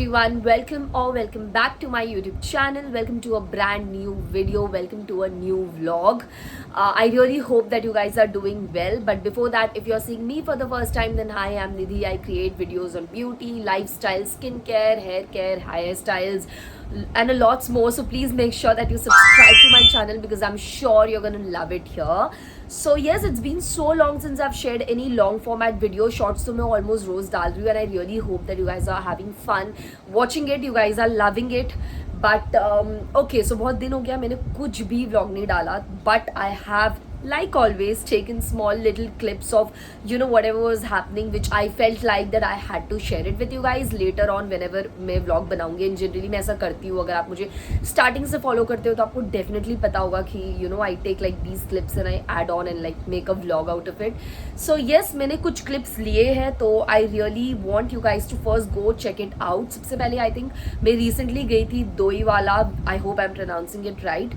everyone, welcome back to my YouTube channel. Welcome to a brand new video. Welcome to a new vlog. I really hope that you guys are doing well. But before that, if you're seeing me for the first time, then hi, I'm Nidhi. I create videos on beauty, lifestyle, skincare, hair care, hairstyles, and a lots more. So please make sure that you subscribe to my channel because I'm sure you're gonna love it here. So yes, it's been so long since I've shared any long format video. Shorts तो मैं almost रोज डाल रही हूँ, and I really hope that you guys are having fun watching it. You guys are loving it. But okay, so बहुत दिन हो गया मैंने कुछ भी vlog नहीं डाला. But I have, like always, taken small little clips of whatever was happening, which I felt like that I had to share it with you guys later on whenever मैं vlog बनाऊंगी. And generally मैं ऐसा करती हूँ. अगर आप मुझे starting से follow करते हो तो आपको definitely पता होगा कि I take like these clips and I add on and like make a vlog out of it. So yes, मैंने कुछ clips लिए हैं, तो I really want you guys to first go check it out. सबसे पहले I think मैं recently गई थी दोईवाला. I hope I'm pronouncing it right.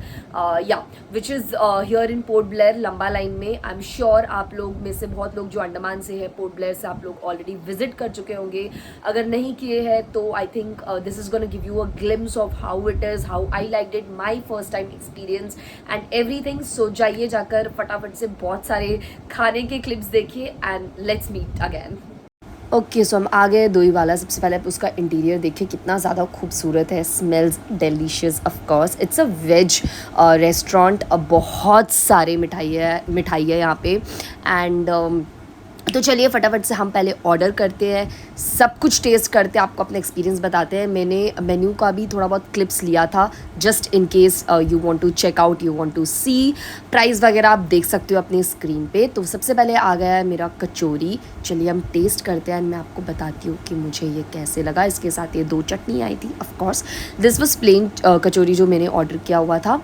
Yeah, which is here in Port Blair, लंबा लाइन में. आई एम श्योर आप लोग में से बहुत लोग जो अंडमान से है, पोर्ट ब्लेयर से, आप लोग ऑलरेडी विजिट कर चुके होंगे. अगर नहीं किए हैं तो I think this is gonna give you a glimpse of how it is, how I like it, my first time experience and everything. So जाइए जाकर फटाफट से बहुत सारे खाने के क्लिप्स देखिए and let's meet again. Okay, so हम आ गए दोईवाला. सबसे पहले आप उसका इंटीरियर देखिए कितना ज़्यादा खूबसूरत है. Smells delicious. Of course it's a veg restaurant. बहुत सारे मिठाई है यहाँ पे. एंड तो चलिए फटाफट से हम पहले ऑर्डर करते हैं, सब कुछ टेस्ट करते हैं, आपको अपना एक्सपीरियंस बताते हैं. मैंने मेन्यू का भी थोड़ा बहुत क्लिप्स लिया था just in case you want to check out, you want to see. Price वगैरह आप देख सकते हो अपनी स्क्रीन पे. तो सबसे पहले आ गया है मेरा कचौरी. चलिए हम टेस्ट करते हैं. मैं आपको बताती हूँ कि मुझे ये कैसे लगा. इसके साथ ये 2 चटनी आई थी. Of course this was plain kachori जो मैंने ऑर्डर किया हुआ था.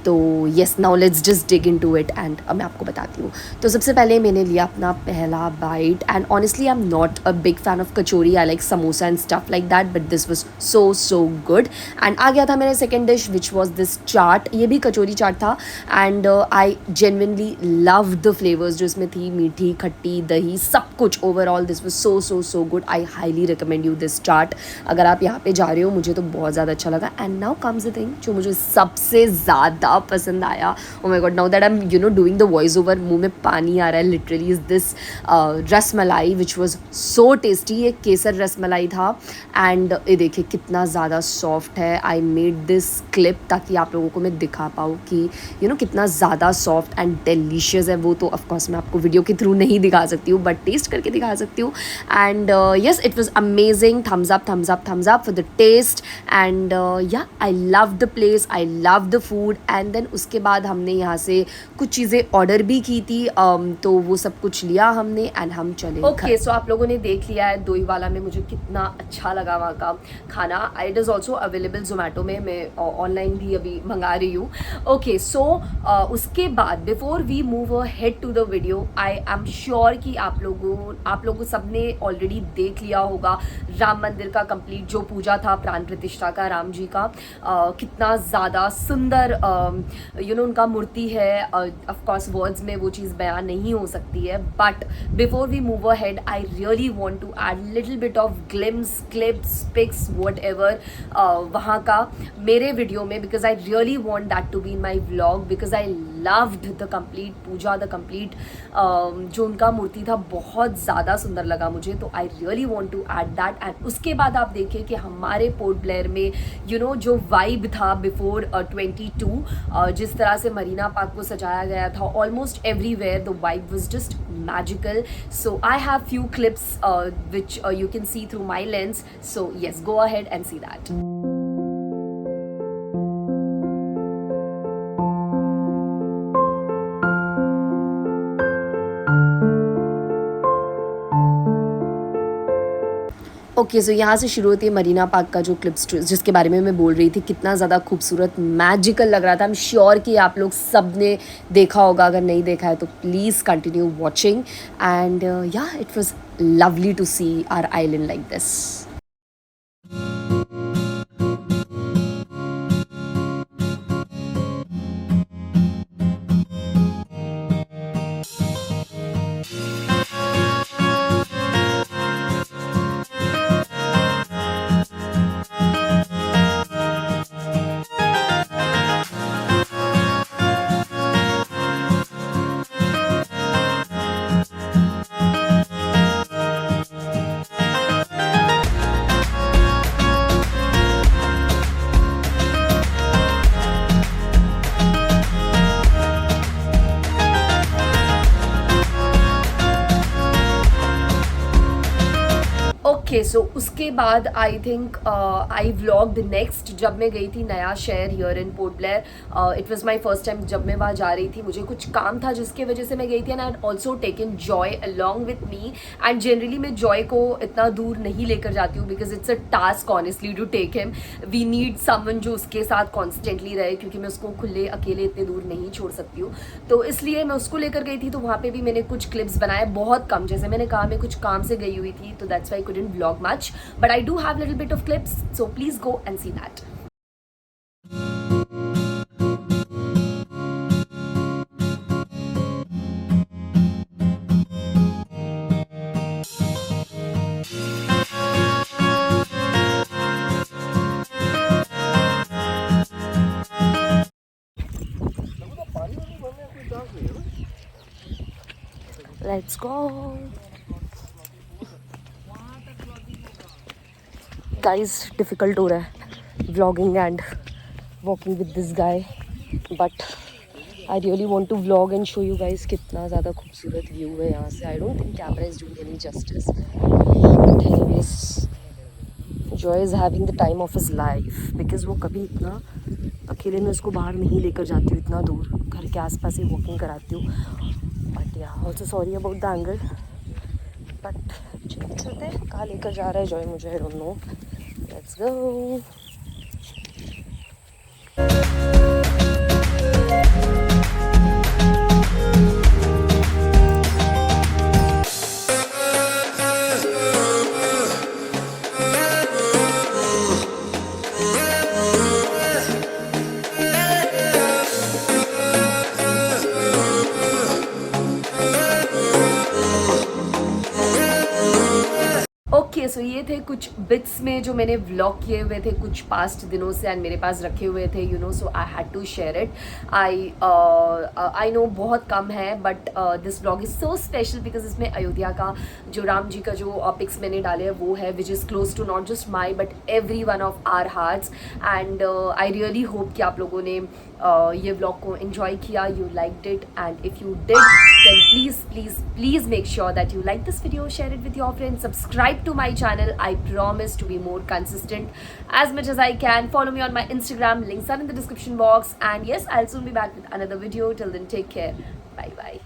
तो yes, now let's just dig into it and मैं आपको बताती हूँ. तो सबसे पहले मैंने लिया अपना पहला bite and honestly I am not a big fan of kachori. I like samosa and stuff like that, but this was so good. And आ गया था मेरा second dish which was this chaat. ये भी कचौरी चाट था and I genuinely love the flavours जो इसमें थी. मीठी, खट्टी, दही, सब कुछ. Overall this was so good. I highly recommend you this chaat. अगर आप यहाँ पे जा रहे हो, मुझे तो बहुत ज़्यादा अच्छा लगा. And now comes the thing जो मुझे सबसे ज़्यादा पसंद आया. Oh my God, now that I am doing the voice over, मुंह में पानी आ रहा है लिटरली. इज दिस रस मलाई विच वॉज सो टेस्टी. ये केसर रस मलाई था एंड ये देखिए कितना ज़्यादा सॉफ्ट है. आई मेड दिस क्लिप ताकि आप लोगों को मैं दिखा पाऊँ कि कितना ज़्यादा सॉफ्ट एंड डिलीशियस है वो. तो ऑफकोर्स मैं आपको वीडियो के थ्रू नहीं दिखा सकती हूँ, बट टेस्ट करके दिखा सकती हूँ. And yes, it was amazing. Thumbs up for the taste. And yeah, I love the place, I love the food. And then उसके बाद हमने यहाँ से कुछ चीज़ें ऑर्डर भी की थी. तो वो सब कुछ लिया हमने एंड हम चले. ओके, सो आप लोगों ने देख लिया है दोईवाला में मुझे कितना अच्छा लगा वहाँ का खाना. It is also available Zomato में. मैं ऑनलाइन भी अभी मंगा रही हूँ. ओके, सो उसके बाद before we move head to the video, I am sure कि आप लोगों सब ने ऑलरेडी देख लिया होगा राम मंदिर का कंप्लीट जो पूजा था, प्राण प्रतिष्ठा का, राम जी का. कितना ज़्यादा सुंदर उनका मूर्ति है. ऑफ कोर्स वर्ड्स में वो चीज़ बयान नहीं हो सकती है. But before we move ahead, I really want to add little bit of glimpse, clips, pics, whatever वहाँ का मेरे वीडियो में, because I really want that to be in my vlog. Because I loved the complete puja, the complete जो उनका मूर्ति था बहुत ज़्यादा सुंदर लगा मुझे. तो I really want to add that. And उसके बाद आप देखिए कि हमारे पोर्ट ब्लेयर में जो वाइब था बिफोर 22, जिस तरह से मरीना पार्क को सजाया गया था, almost everywhere the vibe was just magical. So I have few clips which you can see through my lens. So yes, go ahead and see that. Okay, so यहाँ से शुरू होती है मरीना पार्क का जो क्लिप्स जिसके बारे में मैं बोल रही थी. कितना ज़्यादा खूबसूरत, मैजिकल लग रहा था. आई एम श्योर कि आप लोग सब ने देखा होगा. अगर नहीं देखा है तो please continue watching. And yeah, it was lovely to see our island like this. Okay so उसके बाद I think I vlogged next जब मैं गई थी नया शहर here in Port Blair. It was my first time जब मैं वहाँ जा रही थी. मुझे कुछ काम था जिसके वजह से मैं गई थी and I also taken Joy along with me. And generally मैं जॉय को इतना दूर नहीं लेकर जाती हूँ because it's a task honestly to take him. We need someone जो उसके साथ कॉन्स्टेंटली रहे क्योंकि मैं उसको खुले अकेले इतने दूर नहीं छोड़ सकती हूँ. तो इसलिए मैं उसको लेकर गई थी. तो वहाँ पे भी मैंने कुछ क्लिप्स बनाए, बहुत कम. जैसे मैंने कहा मैं कुछ काम से गई हुई थी तो that's why I couldn't vlog much, but I do have little bit of clips, so please go and see that. Let's go. Guys, difficult हो रहा है vlogging and walking with this guy, but I really want to vlog and show you guys कितना ज़्यादा खूबसूरत view है यहाँ से. I don't think camera is doing any justice, but anyways, Joy is having the time of his life because वो कभी इतना अकेले में उसको बाहर नहीं लेकर जाती हूँ इतना दूर. घर के आसपास ही वॉकिंग कराती हूँ. बट या also sorry about the angle, but चलते हैं. कहाँ लेकर जा रहा है जॉय मुझे I don't know. Let's go. Okay so ये थे कुछ बिट्स में जो मैंने व्लॉग किए हुए थे कुछ पास्ट दिनों से एंड मेरे पास रखे हुए थे you know. So I had to share it. I know बहुत कम है but this vlog is so special because इसमें अयोध्या का जो राम जी का जो पिक्स मैंने डाले हैं वो है which is close to not just my but every one of our hearts. And I really hope कि आप लोगों ने ये व्लॉग को एंजॉय किया, you liked it, and if you did then please make sure that you like this video, share it with your friends, subscribe to my channel. I promise to be more consistent as much as I can. Follow me on my Instagram, links are in the description box, and yes, I'll soon be back with another video. Till then, take care. Bye bye.